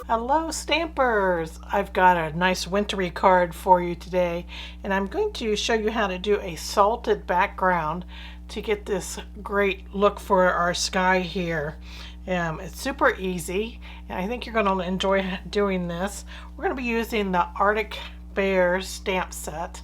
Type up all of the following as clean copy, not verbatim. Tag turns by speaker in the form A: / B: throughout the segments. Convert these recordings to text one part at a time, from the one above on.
A: Hello Stampers! I've got a nice wintry card for you today, and I'm going to show you how to do a salted background to get this great look for our sky here. It's super easy, and I think you're going to enjoy doing this. We're going to be using the Arctic Bear stamp set.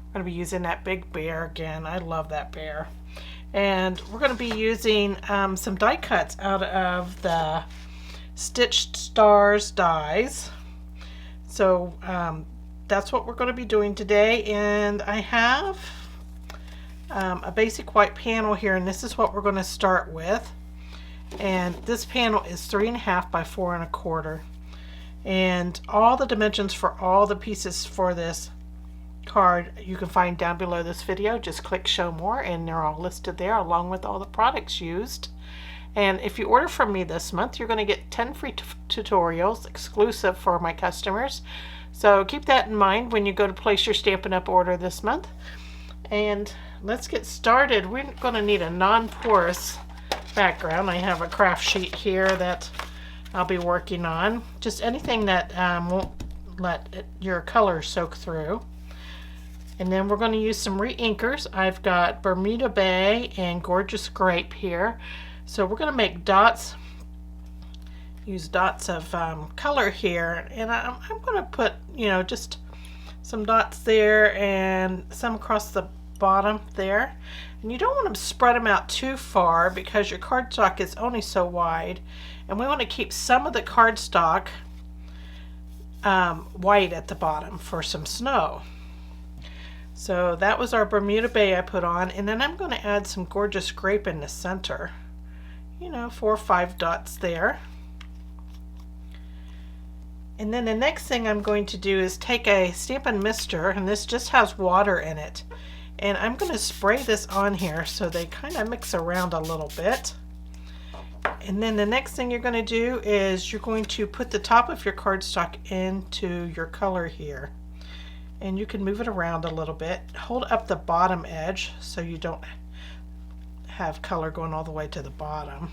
A: We're going to be using that big bear again. I love that bear. And we're going to be using some die cuts out of the Stitched Stars dies. So that's what we're going to be doing today, and I have a basic white panel here, and this is what we're going to start with. And this panel is 3.5 by 4 1/4, and all the dimensions for all the pieces for this card you can find down below this video. Just click show more and they're all listed there along with all the products used. And if you order from me this month, you're going to get 10 free tutorials exclusive for my customers. So keep that in mind when you go to place your Stampin' Up! Order this month. And let's get started. We're going to need a non-porous background. I have a craft sheet here that I'll be working on. Just anything that won't let your color soak through. And then we're going to use some re-inkers. I've got Bermuda Bay and Gorgeous Grape here. So we're going to make dots, use dots of color here, and I'm going to put, just some dots there and some across the bottom there. And you don't want to spread them out too far because your cardstock is only so wide, and we want to keep some of the cardstock white at the bottom for some snow. So that was our Bermuda Bay I put on, and then I'm going to add some Gorgeous Grape in the center. 4 or 5 dots there. And then the next thing I'm going to do is take a Stampin' Mister, and this just has water in it. And I'm going to spray this on here so they kind of mix around a little bit. And then the next thing you're going to do is you're going to put the top of your cardstock into your color here. And you can move it around a little bit. Hold up the bottom edge so you don't have color going all the way to the bottom.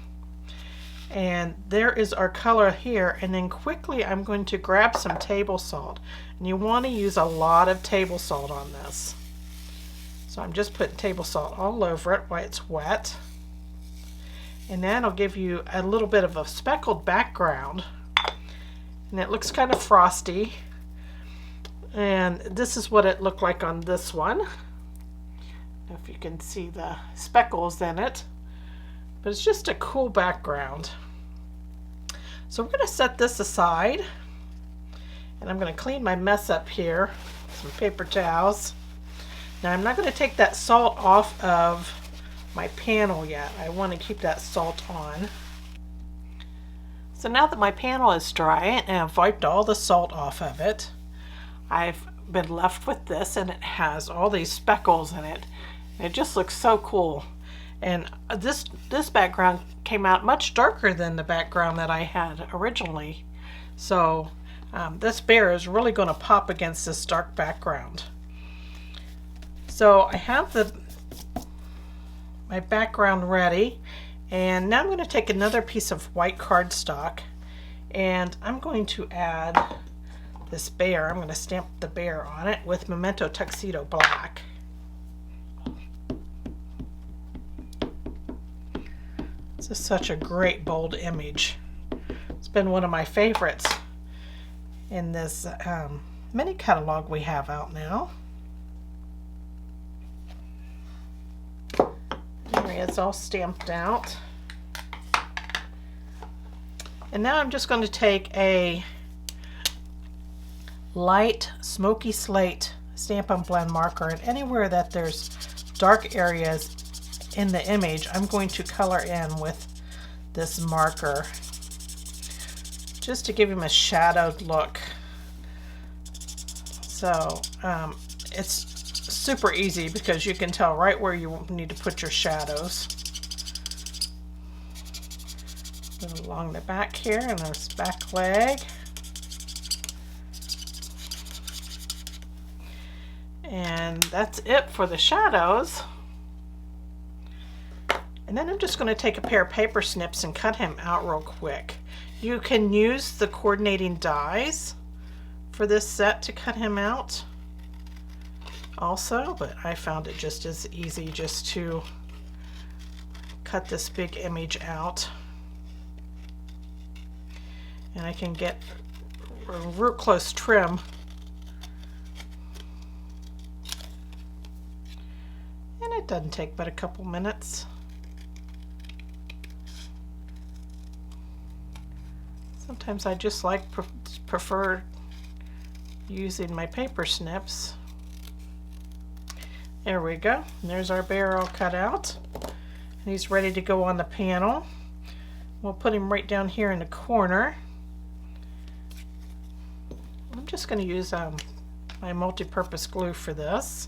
A: And there is our color here, and then quickly I'm going to grab some table salt, and you want to use a lot of table salt on this. So I'm just putting table salt all over it while it's wet, and that'll give you a little bit of a speckled background, and it looks kind of frosty. And this is what it looked like on this one. If you can see the speckles in it, but it's just a cool background. So we're going to set this aside, and I'm going to clean my mess up here, some paper towels. Now I'm not going to take that salt off of my panel yet. I want to keep that salt on. So now that my panel is dry and I've wiped all the salt off of it, I've been left with this, and it has all these speckles in it. It just looks so cool. And this background came out much darker than the background that I had originally. So this bear is really going to pop against this dark background. So I have my background ready, and now I'm going to take another piece of white cardstock, and I'm going to add this bear. I'm going to stamp the bear on it with Memento Tuxedo Black. This is such a great bold image. It's been one of my favorites in this mini catalog we have out now. There it's all stamped out. And now I'm just going to take a light Smoky Slate Stampin' Blend marker, and anywhere that there's dark areas in the image, I'm going to color in with this marker just to give him a shadowed look. So it's super easy because you can tell right where you need to put your shadows. Go along the back here and this back leg. And that's it for the shadows. And then I'm just going to take a pair of paper snips and cut him out real quick. You can use the coordinating dies for this set to cut him out also, but I found it just as easy just to cut this big image out. And I can get a real close trim. And it doesn't take but a couple minutes. Sometimes I just prefer using my paper snips. There we go. And there's our bear all cut out. And he's ready to go on the panel. We'll put him right down here in the corner. I'm just going to use my multi-purpose glue for this.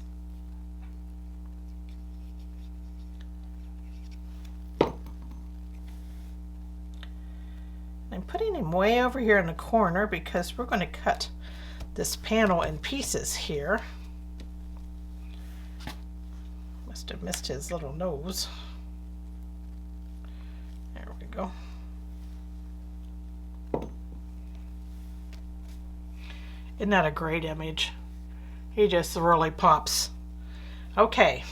A: I'm putting him way over here in the corner because we're going to cut this panel in pieces here. Must have missed his little nose. There we go. Isn't that a great image? He just really pops. Okay,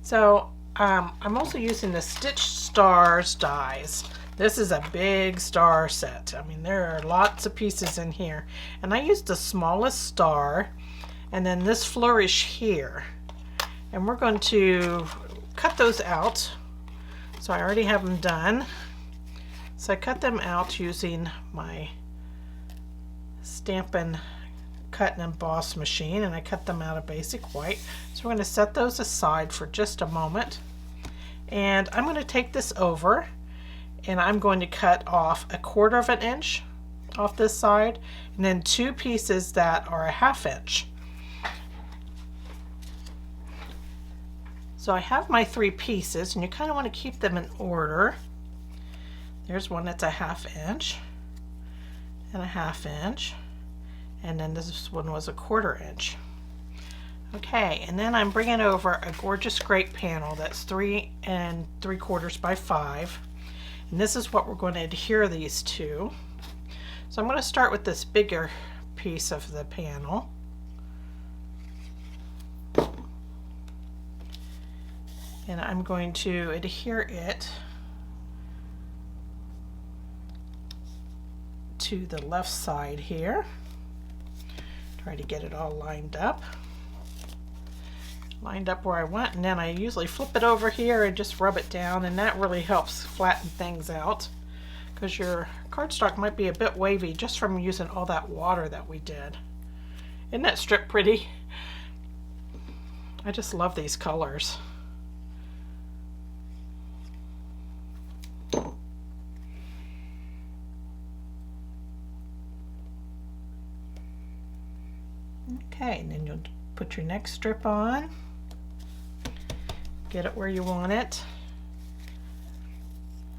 A: so I'm also using the Stitch Stars dies. This is a big star set. I mean, there are lots of pieces in here. And I used the smallest star and then this flourish here. And we're going to cut those out. So I already have them done. So I cut them out using my Stampin' Cut and Emboss machine, and I cut them out of basic white. So we're going to set those aside for just a moment. And I'm going to take this over and I'm going to cut off 1/4 of an inch off this side and then 2 pieces that are 1/2 inch. So I have my 3 pieces and you kind of want to keep them in order. There's one that's 1/2 inch and 1/2 inch, and then this one was 1/4 inch. Okay, and then I'm bringing over a gorgeous Grape panel that's 3 3/4 by 5, and this is what we're going to adhere these to. So I'm going to start with this bigger piece of the panel. And I'm going to adhere it to the left side here. Try to get it all lined up where I want, and then I usually flip it over here and just rub it down, and that really helps flatten things out because your cardstock might be a bit wavy just from using all that water that we did. Isn't that strip pretty? I just love these colors. Okay, and then you'll put your next strip on, get it where you want it,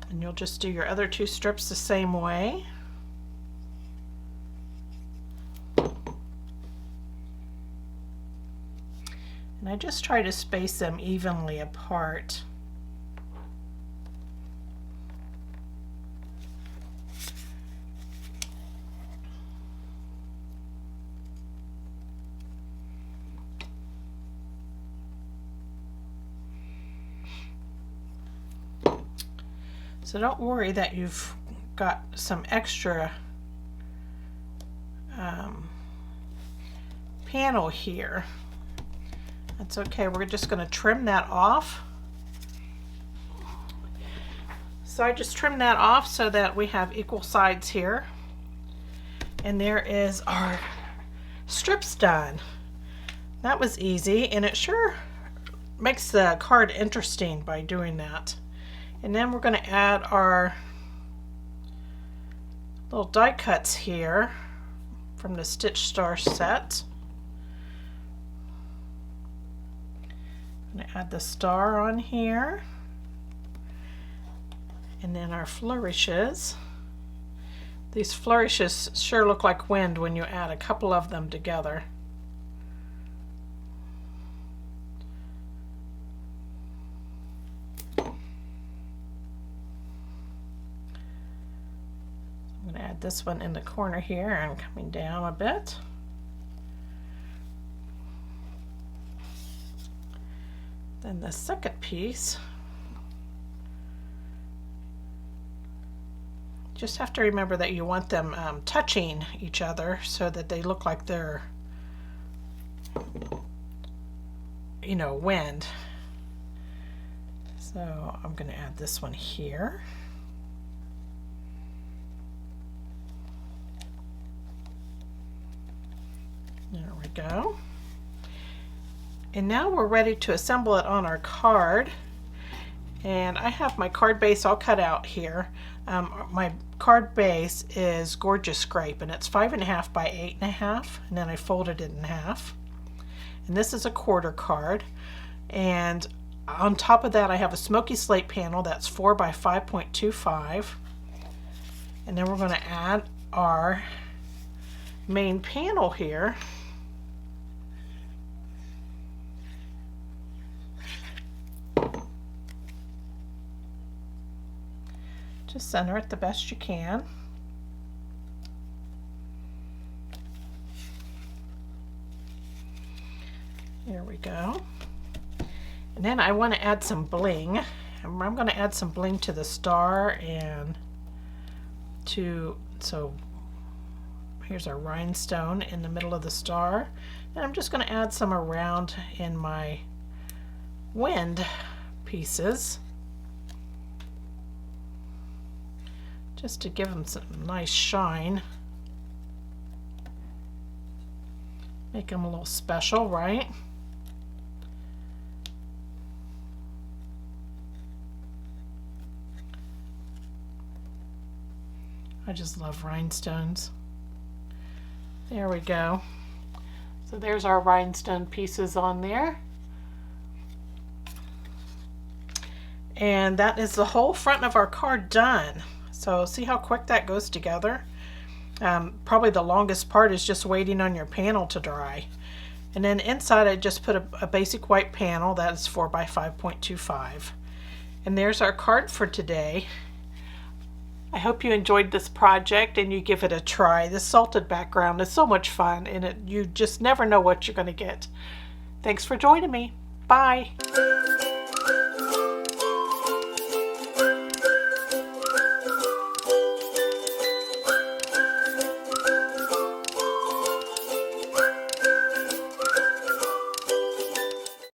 A: and you'll just do your other 2 strips the same way. And I just try to space them evenly apart. So don't worry that you've got some extra panel here. That's okay, we're just going to trim that off. So I just trimmed that off so that we have equal sides here. And there is our strips done. That was easy, and it sure makes the card interesting by doing that. And then we're going to add our little die cuts here from the Stitch Star set. I'm going to add the star on here. And then our flourishes. These flourishes sure look like wind when you add a couple of them together. Add this one in the corner here and coming down a bit. Then the second piece, just have to remember that you want them touching each other so that they look like they're, you know, wind. So I'm going to add this one here. There we go. And now we're ready to assemble it on our card. And I have my card base all cut out here. My card base is Gorgeous Grape, and it's 5.5 by 8.5, and then I folded it in half. And this is a quarter card. And on top of that I have a Smoky Slate panel that's 4 by 5.25. And then we're going to add our main panel here. Just center it the best you can. There we go. And then I want to add some bling. I'm going to add some bling to the star and so here's our rhinestone in the middle of the star. And I'm just going to add some around in my wind pieces, just to give them some nice shine. Make them a little special, right? I just love rhinestones. There we go. So there's our rhinestone pieces on there. And that is the whole front of our card done. So see how quick that goes together? Probably the longest part is just waiting on your panel to dry. And then inside I just put a basic white panel that is 4 by 5.25. And there's our card for today. I hope you enjoyed this project and you give it a try. This salted background is so much fun, and you just never know what you're going to get. Thanks for joining me. Bye.